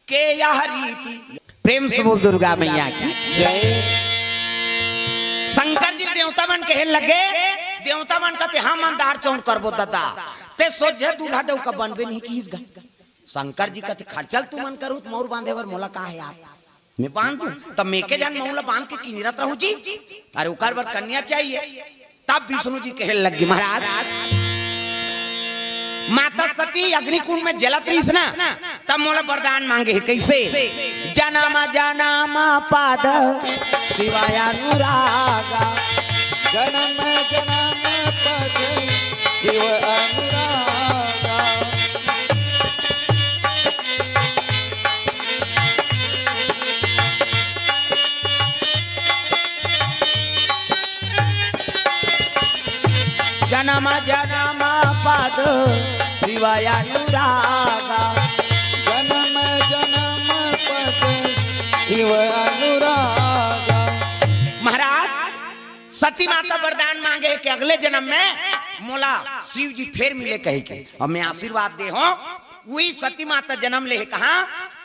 के यह रीति प्रेम से बोल दुर्गा मैया की जय। शंकर जी देवता मन कहे लगे, देवता मन कहते हाँ मंदार चौन करबो दादा ते सोझे दूल्हा देव का बनबे नहीं कीस गा। शंकर जी कहते खर्चल तू मन करू मोर बांधे वर मोला का है यार मैं बांध दूं तब मेके जान मौला बांध के किंजरत रहूं जी। अरे उकर वर कन्या चाहिए। तब विष्णु जी कहे लगे महाराज माता सती अग्निकुंड में जलत रही ना, तब मोला वरदान मांगे कैसे जनमा जनमा पाद शिवाय अनुरागा जन्म जन्म पद शिव अनुरागा। जनमा जनमा पाद शिवाय अनुरागा जन्म जन्म पद शिव अनुरागा। महाराज सती माता वरदान मांगे कि अगले जन्म में मोला शिव जी फिर मिले कहे के और मैं आशीर्वाद दे हो। वही सती माता जन्म ले कहा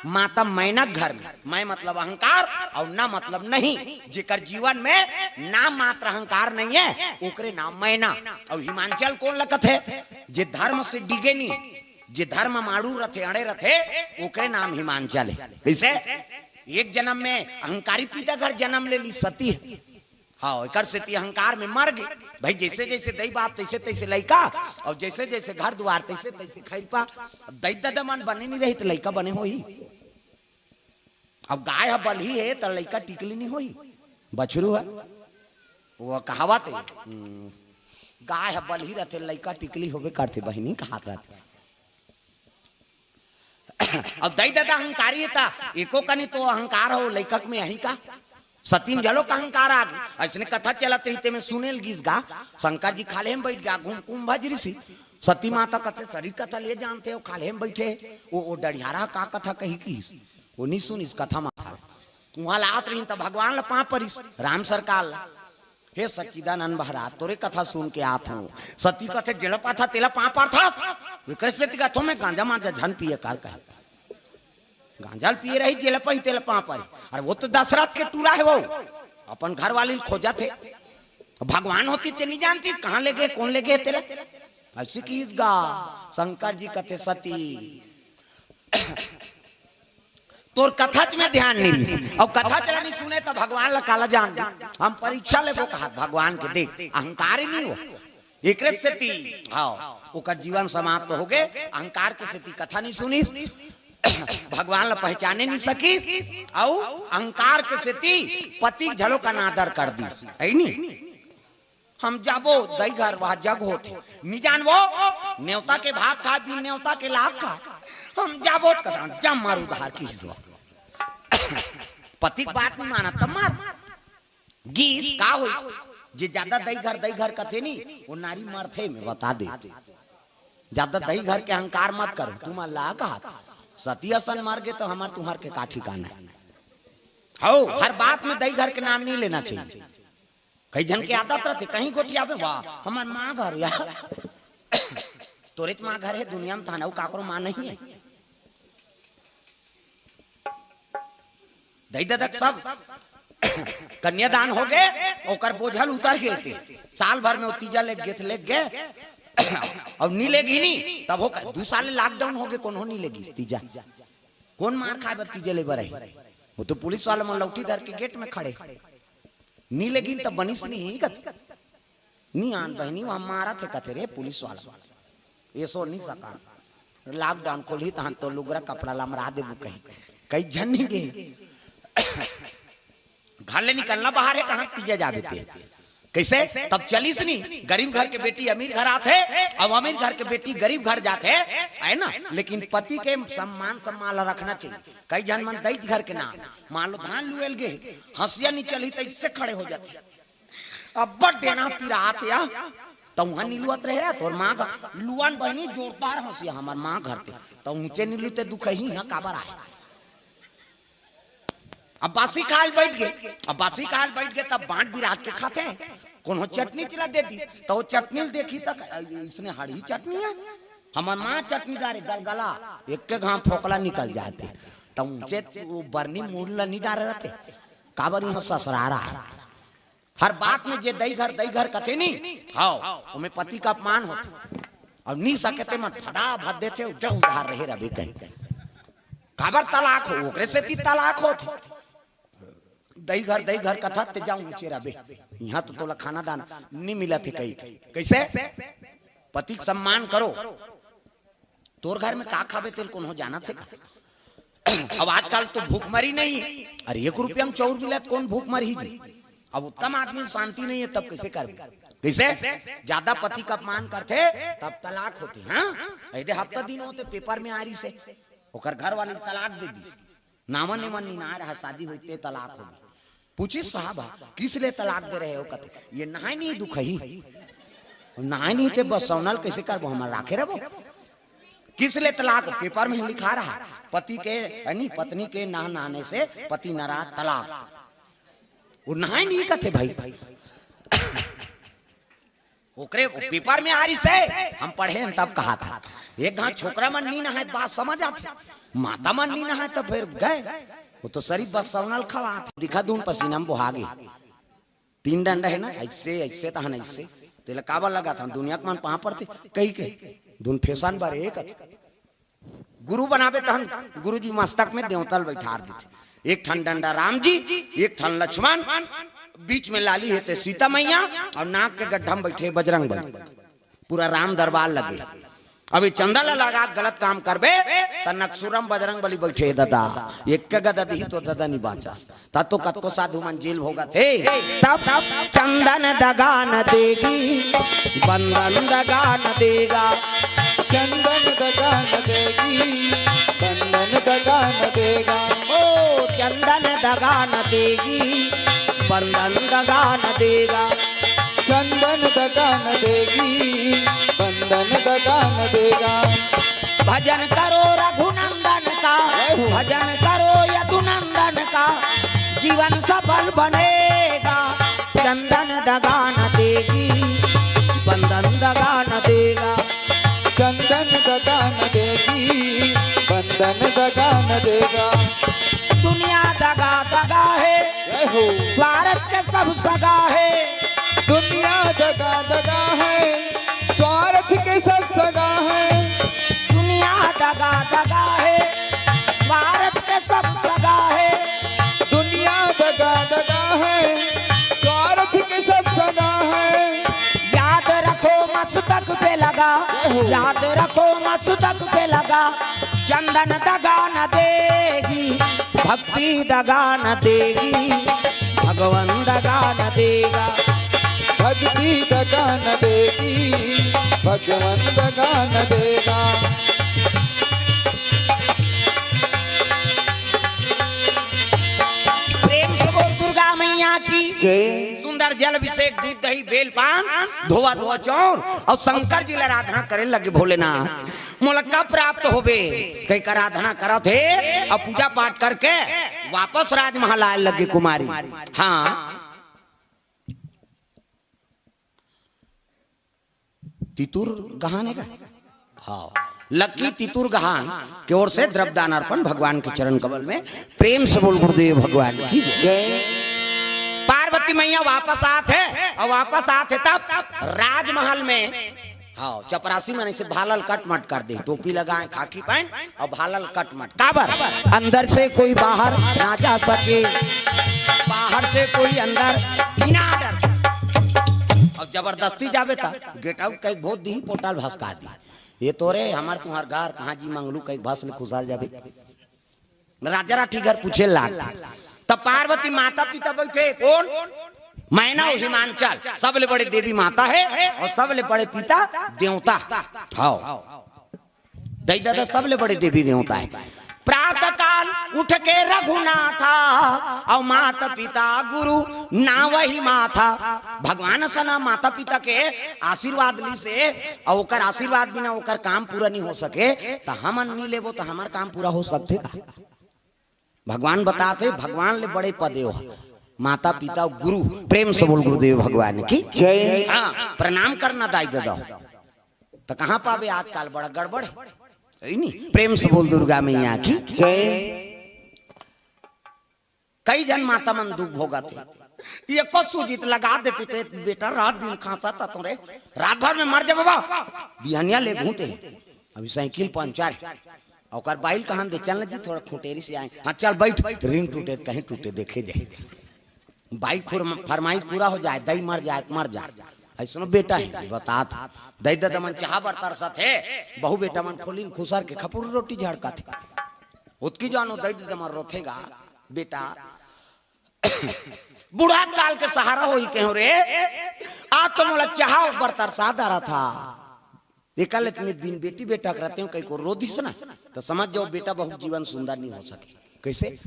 माता मैनक घर में। मैं मतलब अहंकार और ना मतलब नहीं, जेकर जीवन में नाम मात्र अहंकार नहीं है ओकरे नाम मैना। और हिमांचल कौन लगत है जे धर्म से डिगे नहीं, जे धर्म माड़ू रथे अड़े रथे ओकरे नाम हिमांचल है। वैसे एक जन्म में अहंकारी पिता घर जन्म ले ली सती है। हाँ एक से अहंकार में मर गई भाई। जैसे जैसे दई बाप तैसे तैसे लड़का और जैसे जैसे घर द्वार तैसे तैसे खैरपा दई दादा मन बने नहीं रही तो लड़का बने हो ही। अब गाय है बलही है तो लड़का टिकली नहीं होई, बछरू है वो कहावत है गाय है बलही रहते लड़का टिकली होवे करते बहनी कहा रहते। अब दई दादा अहंकारी है था एको का नहीं तो अहंकार हो लड़का में यही का सतीन जलो का अहंकार आ गई। ऐसे कथा चलत रही में सुनेल गीस गा शंकर जी खाले में बैठ गया घूम कुंभ ऋषि सती माता कथे सरी कथा ले जानते हो खाले में बैठे वो डढ़ियारा का कथा कही कीस वो नहीं सुन इस कथा माथा वहां लात रही तब भगवान ला पा परिस राम सरकार ला हे सच्चिदानंद महाराज तोरे कथा सुन के आत हूँ। सती कथे जलपा था तेला पा पर था विकृत कथों में गांजा मांजा झन पिए कार कहे गांजा पिए रही जेल पही तेल पा पर। अरे वो तो दशरथ के टूरा है वो अपन घर वाली खोजा थे भगवान होती ते नहीं जानती कहाँ ले गए कौन ले गए तेरे ऐसे की गा। शंकर जी कथे सती तोर कथा में ध्यान नहीं रही और कथा चला नहीं सुने तो भगवान ला काला जान हम परीक्षा ले वो कहा भगवान के देख अहंकार ही नहीं हो एक से हाँ ओकर जीवन समाप्त हो गए। अहंकार के से कथा नहीं सुनी भगवान ला पहचाने नहीं सकी और अहंकार के सेती पति झलो का नादर कर दी है नहीं। हम जाबो दई घर वहां जग होते नहीं जान वो न्योता के भात खा भी न्योता के लात खा हम जाबो कथा जम मारू धार की पति बात नहीं माना तब मार गीस का हो जे ज्यादा दई घर कथे नहीं वो नारी मरथे में बता दे ज्यादा दई घर के अहंकार मत करो तुम अल्लाह कहा सती असन मार गए तो हमार तुम्हार के का ठिकाना हो। हर बात में दई घर के नाम नहीं लेना चाहिए। कई जन के आदत रहते कहीं गोटिया पे वाह हमार माँ घर यार तोरे तो माँ घर है दुनिया में थाना काकरो माँ नहीं है। दई ददक सब कन्यादान हो गए ओकर बोझल उतर गए थे साल भर में वो तीजा ले गए अब नहीं लेगी नहीं तब हो 2 साल लॉकडाउन हो गए कौन हो नहीं लेगी तीजा कौन मार खाए तीजे ले बर वो तो पुलिस वाले मन लौटी धर के गेट में खड़े नहीं लेगी तब बनिस नहीं नहीं आन बहनी वहां मारा थे कथे रे पुलिस वाला ये सो नहीं सका लॉकडाउन खोली तहन तो लुगरा कपड़ा लमरा दे कहीं कई जन नहीं गए घर ले निकलना बाहर है कहाँ तीजा जाबे थे कैसे तब चलीस नहीं। गरीब घर के बेटी अमीर घर आते और अमीर घर के बेटी गरीब घर जाते है ना। लेकिन पति के सम्मान रखना चाहिए। कई जन मन दई घर के नाम मान लो धान लुएल गए हंसिया नहीं चली तो इससे खड़े हो जाते अब बड़ देना पिरात या तो वहां नीलुआत रहे तो माँ लुआन बहनी जोरदार हंसिया हमार माँ घर थे तो ऊंचे नीलू ते दुख ही यहाँ काबर आए। अब बासी काल बैठ गए तब बांट बिरात के खाते हैं कौन हो चटनी चिला दे दी तो वो चटनी देखी तक इसने हरी चटनी है हमार माँ चटनी डारे गलगला एक के घाम फोकला निकल जाते तो ऊंचे वो बरनी मूल नहीं डारे रहते काबर यहाँ ससुरारा है हर बात में जे दई घर कथे नहीं हाँ उमें पति का अपमान होते और नहीं सकते मत फटा भद देते जो उधार रहे रवि कहीं काबर तलाक हो ओकरे से ती तलाक होते दई घर कथा ते जाऊं ऊंचे रबे यहाँ तो तोला खाना दाना नहीं मिला थे कहीं कैसे पति का सम्मान करो तोर घर में का खावे तेल कौन हो जाना थे का अब आजकल तो भूखमरी नहीं है अरे 1 रुपया में चौर मिला कौन भूखमरी ही अब उत्तम आदमी शांति नहीं है तब कैसे कर कैसे ज्यादा पति का अपमान करते तब तलाक होते हाँ ऐसे हफ्ता दिन होते पेपर में आ रही से ओकर घर वाले तलाक दे दी नामन निमन ना रहा शादी होते तलाक होगी पूछी साहब किस लिए तलाक दे रहे हो कहते ये नहाय नहीं दुख ही नहाय नहीं थे बस सौनल कैसे कर वो हमारा राखे रहो किस लिए तलाक पेपर में लिखा रहा पति के यानी पत्नी के नहाने से पति नाराज तलाक वो नहाय नहीं कहते भाई ओकरे पेपर में आ रही से हम पढ़े तब कहा था एक घाट छोकरा मन नहीं नहाए बात समझ आते माता मन नहीं नहाए तो फिर गए वो तो शरीफ बस सवनल खवा दिखा दून पसीना में बुहा गई 3 डंडा है ना ऐसे ऐसे तहन ऐसे तेल काबर लगा था दुनिया के मन पहा पर थे कही कही धुन फेसान बार एक गुरु बनावे तहन गुरु जी मस्तक में देवतल बैठार देते एक ठन डंडा राम जी एक ठन लक्ष्मण बीच में लाली है सीता मैया और नाक के गड्ढा में बैठे बजरंग बली पूरा राम दरबार लगे अभी चंदा लगा गलत काम करबे त नक्सुरम बजरंग बली बैठे दादा एक के गदा दी तो दादा नहीं बाचा ता तो कतको साधु मन जेल होगा थे तब चंदन दगा न देगी बंधन दगा न देगा चंदन दगा न देगी बंधन दगा न देगा ओ चंदन दगा न देगी बंधन दगा न देगा चंदन दगा न देगी बंधन दगा न देगा भजन करो रघुनंदन का भजन करो यदुनंदन का जीवन सफल बनेगा चंदन दगा न देगी बंधन दगा न देगा चंदन दगा न देगी बंधन दगा न देगा दुनिया दगा दगा है स्वार्थ के सब सगा है दुनिया दगा दगा है स्वार्थ के सब सगा है दुनिया दगा दगा है स्वार्थ के सब सगा है दुनिया दगा दगा है स्वार्थ के सब सगा है याद रखो मस्तक पे लगा याद रखो मस्तक पे लगा चंदन दगा न देगी भक्ति दगा न देगी भगवान दगा न देगा भक्ति दगा न देगी भगवान दगा न देगा प्रेम से बोल दुर्गा मैया की जय सुंदर जल अभिषेक दूध दही बेल पान धोवा धोवा चौर और शंकर जी आराधना करे लगे भोलेनाथ मोलक्का प्राप्त होवे कई का आराधना करा थे और पूजा पाठ करके वापस राजमहल आए लगे कुमारी हाँ तितुर गहाने का हाँ लकी तितुर गहान की ओर से द्रव्यदान अर्पण भगवान के चरण कमल में प्रेम से बोल गुरुदेव भगवान की जय पार्वती मैया वापस आते और वापस आते तब राजमहल में हाँ चपरासी में से भालल कटमट कर दे टोपी लगाए खाकी पहन और भालल कटमट काबर अंदर से कोई बाहर ना जा सके बाहर से कोई अंदर बिना डर और जबरदस्ती जावे था गेट आउट कई बहुत दी पोटाल भसका दी ये तोरे हमार तुम्हार घर कहाँ जी मंगलू कई भस ले खुशाल जावे राजा राठी घर पूछे लाग तब पार्वती माता पिता बैठे कौन मैना हिमांचल सबले बड़े देवी माता है और सबले बड़े पिता देवता हाँ दई दादा सबले बड़े देवी देवता है प्रातः काल उठ के रघुनाथा और माता पिता गुरु ना वही माथा भगवान सना माता पिता के आशीर्वाद ली से और ओकर आशीर्वाद बिना ओकर काम पूरा नहीं हो सके तो हम नहीं लेबो तो हमार काम पूरा हो सकते का भगवान बताते भगवान ले बड़े पदे हो माता पिता गुरु प्रेम से बोल गुरुदेव भगवान की जय हाँ प्रणाम करना दाई दादा तो कहाँ पावे आजकल बड़ा गड़बड़ है नहीं। प्रेम से बोल दुर्गा मैया की जय। कई जन माता मन दुख भोगा थे, ये को सूजित लगा देते पे बेटा रात दिन खांसा था तुरे, रात भर में मर जा बाबा। बिहनिया ले घूमते अभी साइकिल पंचर और बाइल कहां दे चलना जी थोड़ा खुटेरी से आए। हाँ चल बैठ, रिंग टूटे कहीं टूटे देखे जाए, बाइक फरमाइश पूरा हो जाए, दई मर जाए मर जाए। ऐसा बेटा है बतात दई दादा मन चाह बरतर सा थे, बहु बेटा मन खोलिन खुसर के खपुर रोटी झड़का थे, उतकी जानो दई दादा मन रोथेगा बेटा। बूढ़ा काल के सहारा हो ही कहो रे, आज तो मोला चाह बरतर सा रहा था, एकल इतने बिन बेटी बेटा करते हो कहीं को रो दिस ना, तो समझ जाओ बेटा बहुत जीवन सुंदर नहीं हो सके। कैसे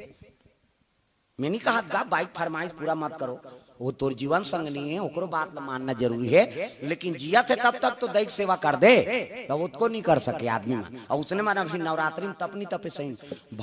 मैं नहीं कहा गा बाइक फरमाइश पूरा मत करो, वो तोर जीवन संग नहीं है, ओकरो बात मानना जरूरी है, लेकिन जिया थे तब तक तो दैक सेवा कर दे, तो उसको नहीं कर सके आदमी में। और उसने माना नवरात्रि में तपनी तपे सही